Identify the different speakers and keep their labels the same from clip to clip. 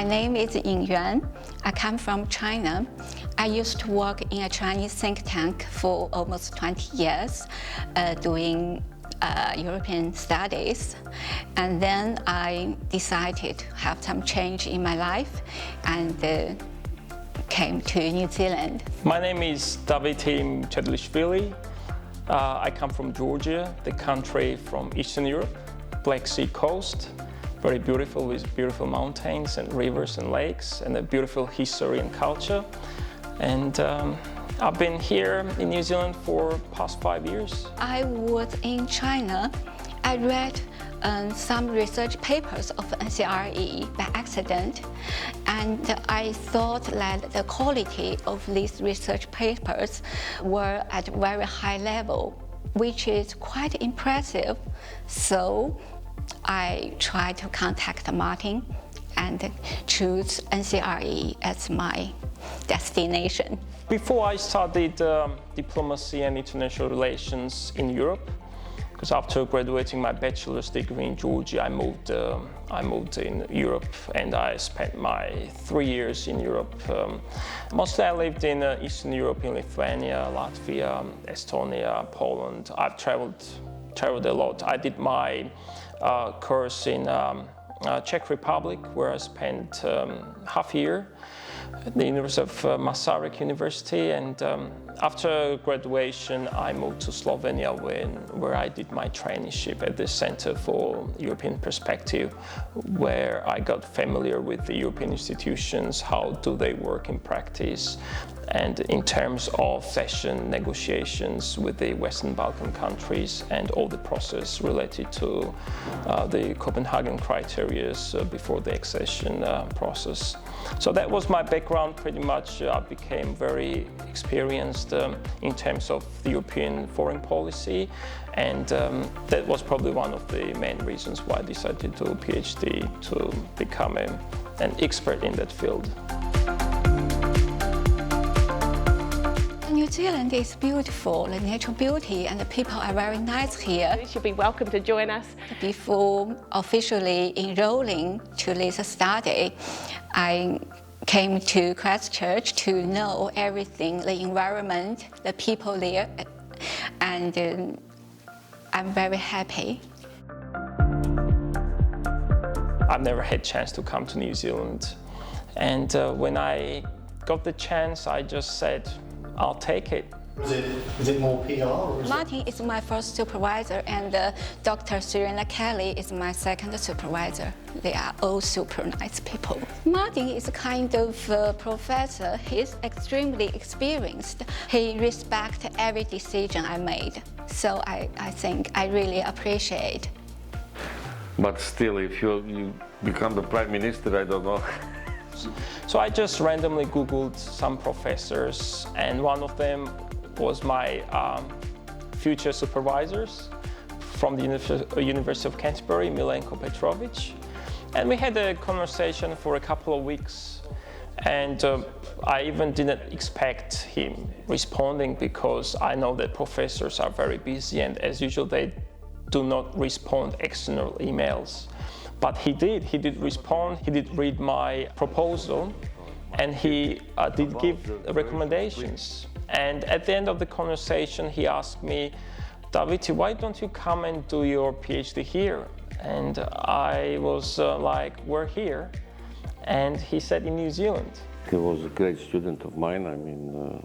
Speaker 1: My name is Ying. I come from China. I used to work in a Chinese think tank for almost 20 years, doing European studies. And then I decided to have some change in my life and came to New Zealand.
Speaker 2: My name is Daviti. I come from Georgia, the country from Eastern Europe, Black Sea coast. Very beautiful, with beautiful mountains and rivers and lakes and a beautiful history and culture. And I've been here in New Zealand for past 5 years.
Speaker 1: I was in China. I read some research papers of NCRE by accident, and I thought that the quality of these research papers were at a very high level, which is quite impressive. So I tried to contact Martin and choose NCRE as my destination.
Speaker 2: Before I studied diplomacy and international relations in Europe, because after graduating my bachelor's degree in Georgia, I moved in Europe and I spent my 3 years in Europe. Mostly I lived in Eastern Europe, in Lithuania, Latvia, Estonia, Poland. I've traveled a lot. I did my course in Czech Republic, where I spent half a year at the University of Masaryk University, and after graduation I moved to Slovenia where I did my traineeship at the Center for European Perspective, where I got familiar with the European institutions, how do they work in practice, and in terms of accession negotiations with the Western Balkan countries and all the process related to the Copenhagen criteria before the accession process. So that was my background pretty much. I became very experienced in terms of the European foreign policy, and that was probably one of the main reasons why I decided to do a PhD, to become an expert in that field.
Speaker 1: New Zealand is beautiful, the natural beauty, and the people are very nice here.
Speaker 3: You should be welcome to join us.
Speaker 1: Before officially enrolling to this study, I came to Christchurch to know everything, the environment, the people there, and I'm very happy.
Speaker 2: I've never had a chance to come to New Zealand, and when I got the chance, I just said, I'll take it.
Speaker 4: Is it more PR? Or
Speaker 1: Martin is my first supervisor, and Dr. Serena Kelly is my second supervisor. They are all super nice people. Martin is a kind of professor. He's extremely experienced. He respects every decision I made. So I think I really appreciate.
Speaker 5: But still, if you become the Prime Minister, I don't know.
Speaker 2: So I just randomly Googled some professors, and one of them was my future supervisors from the University of Canterbury, Milenko Petrovic. And we had a conversation for a couple of weeks, and I even didn't expect him responding, because I know that professors are very busy, and as usual they do not respond external emails. But he did respond, he did read my proposal, and he did give recommendations. And at the end of the conversation, he asked me, Daviti, why don't you come and do your PhD here? And I was like, we're here. And he said, in New Zealand.
Speaker 5: He was a great student of mine. I mean,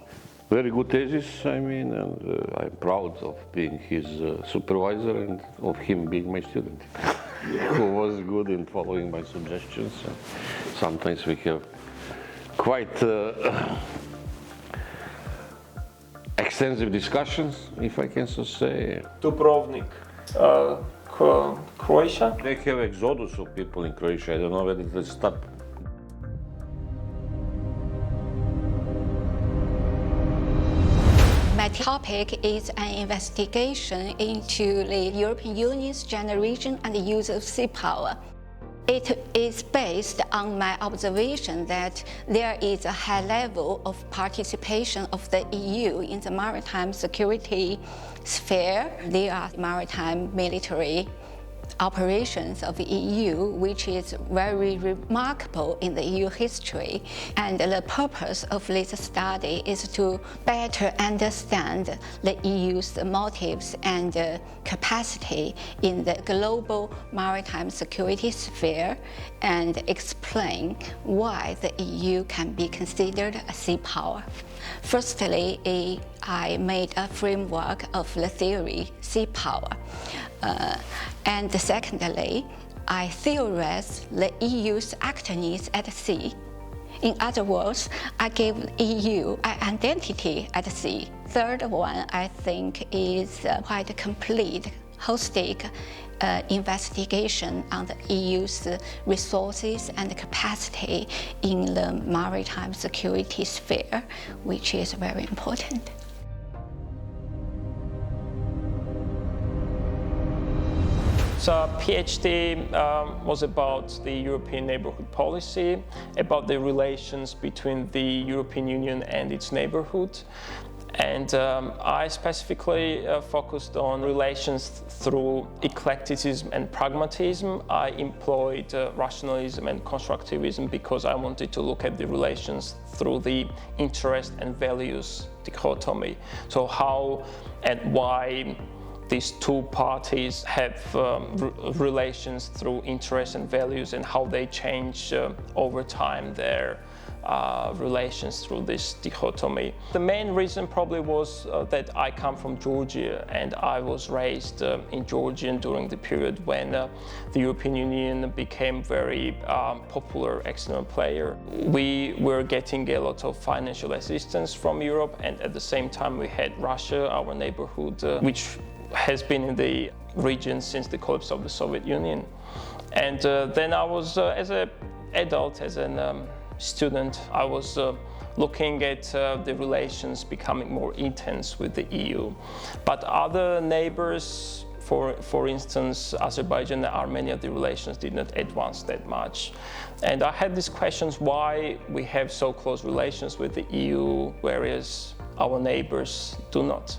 Speaker 5: very good thesis, I mean, and I'm proud of being his supervisor and of him being my student. Who was good in following my suggestions. Sometimes we have quite extensive discussions, if I can so say.
Speaker 2: Dubrovnik, Croatia.
Speaker 5: They have exodus of people in Croatia. I don't know whether it start.
Speaker 1: My topic is an investigation into the European Union's generation and the use of sea power. It is based on my observation that there is a high level of participation of the EU in the maritime security sphere. There are maritime military operations of the EU, which is very remarkable in the EU history. And the purpose of this study is to better understand the EU's motives and capacity in the global maritime security sphere and explain why the EU can be considered a sea power. Firstly, I made a framework of the theory sea power. And secondly, I theorized the EU's activeness at sea. In other words, I gave EU an identity at sea. Third one, I think, is quite a complete, holistic investigation on the EU's resources and capacity in the maritime security sphere, which is very important.
Speaker 2: So PhD was about the European neighborhood policy, about the relations between the European Union and its neighborhood. And I specifically focused on relations through eclecticism and pragmatism. I employed rationalism and constructivism because I wanted to look at the relations through the interest and values dichotomy. So how and why these two parties have relations through interests and values, and how they change over time their relations through this dichotomy. The main reason probably was that I come from Georgia, and I was raised in Georgia during the period when the European Union became very popular external player. We were getting a lot of financial assistance from Europe, and at the same time we had Russia, our neighborhood, which has been in the region since the collapse of the Soviet Union. And then I was, as an adult, as a student, I was looking at the relations becoming more intense with the EU. But other neighbors, for instance, Azerbaijan and Armenia, the relations did not advance that much. And I had these questions why we have so close relations with the EU, whereas our neighbors do not.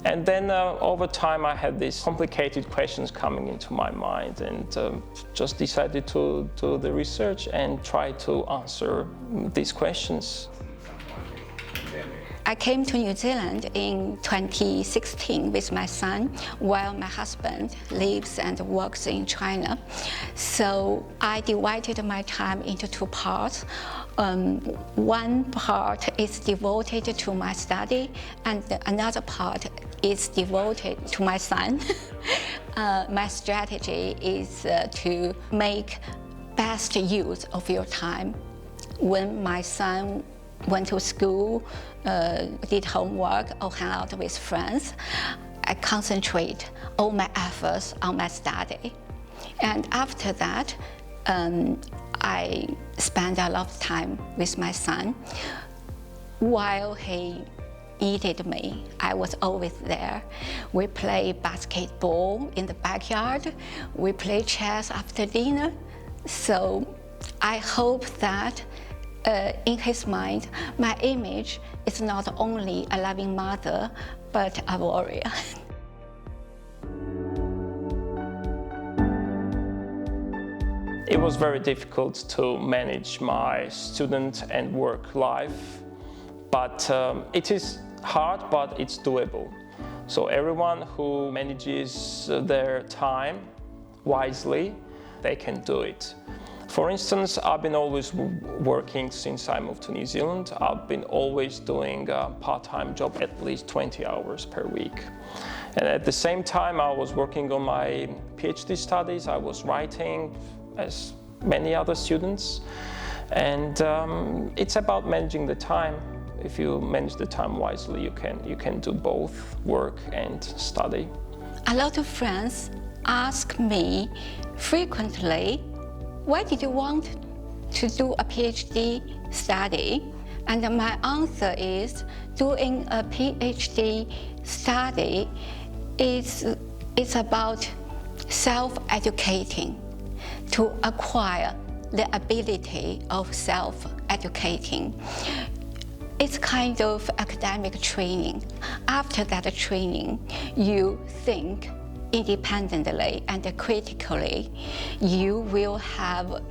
Speaker 2: And then over time I had these complicated questions coming into my mind, and just decided to do the research and try to answer these questions.
Speaker 1: I came to New Zealand in 2016 with my son, while my husband lives and works in China. So I divided my time into two parts. One part is devoted to my study, and another part is devoted to my son. My strategy is to make best use of your time. When my son went to school, did homework, or hang out with friends, I concentrate all my efforts on my study. And after that, I spend a lot of time with my son. While he needed me, I was always there. We play basketball in the backyard. We play chess after dinner. So I hope that in his mind, my image is not only a loving mother, but a warrior.
Speaker 2: It was very difficult to manage my student and work life, but it is hard, but it's doable. So everyone who manages their time wisely, they can do it. For instance, I've been always working since I moved to New Zealand. I've been always doing a part-time job, at least 20 hours per week. And at the same time, I was working on my PhD studies. I was writing, as many other students. And it's about managing the time. If you manage the time wisely, you can do both work and study.
Speaker 1: A lot of friends ask me frequently, why did you want to do a PhD study? And my answer is, doing a PhD study is about self-educating, to acquire the ability of self-educating. It's kind of academic training. After that training, you think independently and critically, you will have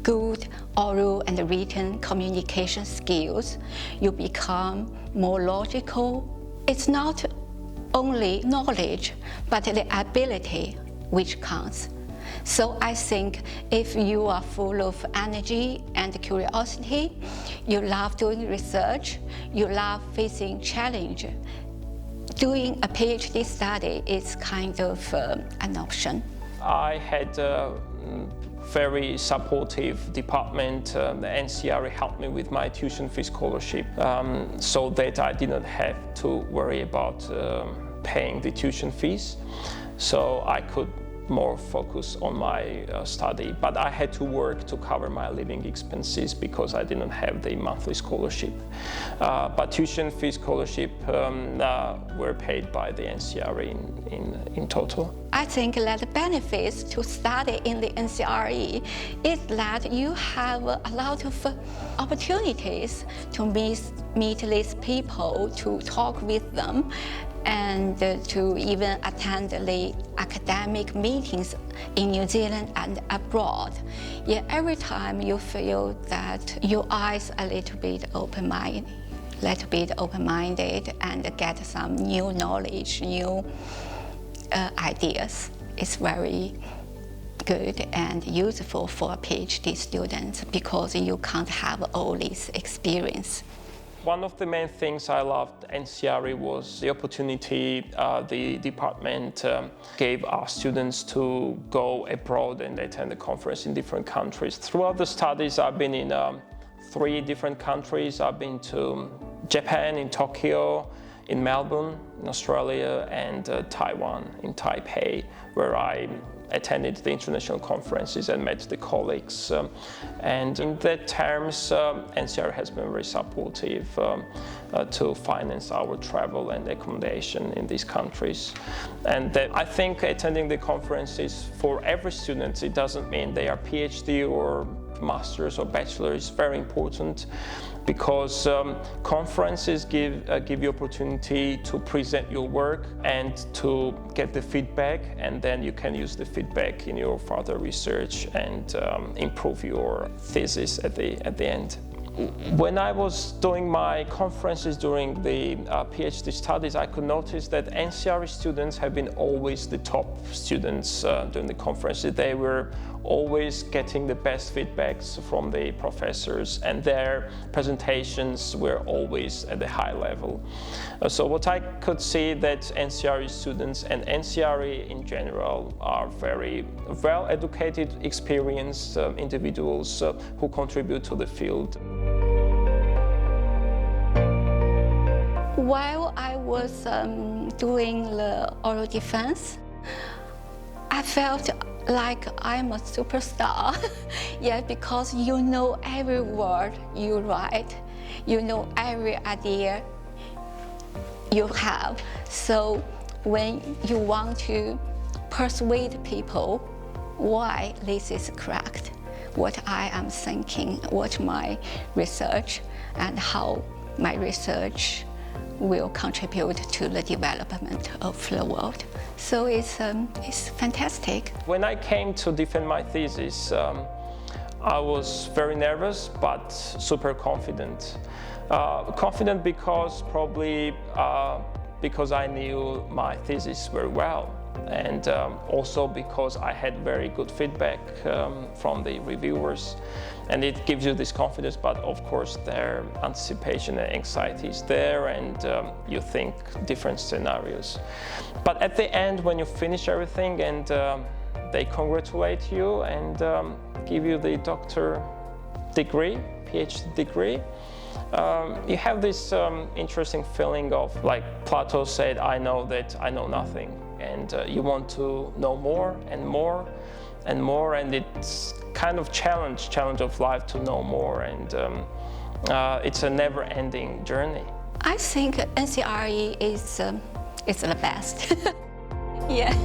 Speaker 1: good oral and written communication skills. You become more logical. It's not only knowledge, but the ability which counts. So I think if you are full of energy and curiosity, you love doing research, you love facing challenge, doing a PhD study is kind of an option.
Speaker 2: I had a very supportive department. The NCRE helped me with my tuition fee scholarship, so that I didn't have to worry about paying the tuition fees. So I could more focus on my study, but I had to work to cover my living expenses because I didn't have the monthly scholarship. But tuition fee scholarship were paid by the NCRE in total.
Speaker 1: I think that the benefits to study in the NCRE is that you have a lot of opportunities to meet these people, to talk with them, and to even attend the academic meetings in New Zealand and abroad. Yeah, every time you feel that your eyes are a little bit open-minded and get some new knowledge, new ideas. It's very good and useful for PhD students because you can't have all this experience.
Speaker 2: One of the main things I loved NCRE was the opportunity the department gave our students to go abroad and attend the conference in different countries. Throughout the studies, I've been in 3 different countries. I've been to Japan, in Tokyo, in Melbourne, in Australia, and Taiwan, in Taipei, where I attended the international conferences and met the colleagues. And in that terms, NCRE has been very supportive to finance our travel and accommodation in these countries. And I think attending the conferences for every student, it doesn't mean they are PhD or master's or bachelor, is very important because conferences give you opportunity to present your work and to get the feedback, and then you can use the feedback in your further research and improve your thesis at the end. When I was doing my conferences during the PhD studies, I could notice that NCRE students have been always the top students during the conferences. They were always getting the best feedbacks from the professors, and their presentations were always at a high level. So what I could see that NCRE students and NCRE in general are very well-educated, experienced individuals who contribute to the field.
Speaker 1: While I was doing the oral defense, I felt like I'm a superstar. Yeah, because you know every word you write, you know every idea you have. So when you want to persuade people why this is correct, what I am thinking, what my research, and how my research will contribute to the development of the world. So it's fantastic.
Speaker 2: When I came to defend my thesis, I was very nervous but super confident. Confident because because I knew my thesis very well, and also because I had very good feedback from the reviewers. And it gives you this confidence, but of course their anticipation and anxiety is there, and you think different scenarios. But at the end, when you finish everything and they congratulate you and give you the doctor degree, PhD degree, you have this interesting feeling of, like Plato said, I know that I know nothing. And you want to know more and more and more, and it's kind of challenge of life to know more, and it's a never-ending journey.
Speaker 1: I think NCRE is the best. Yeah.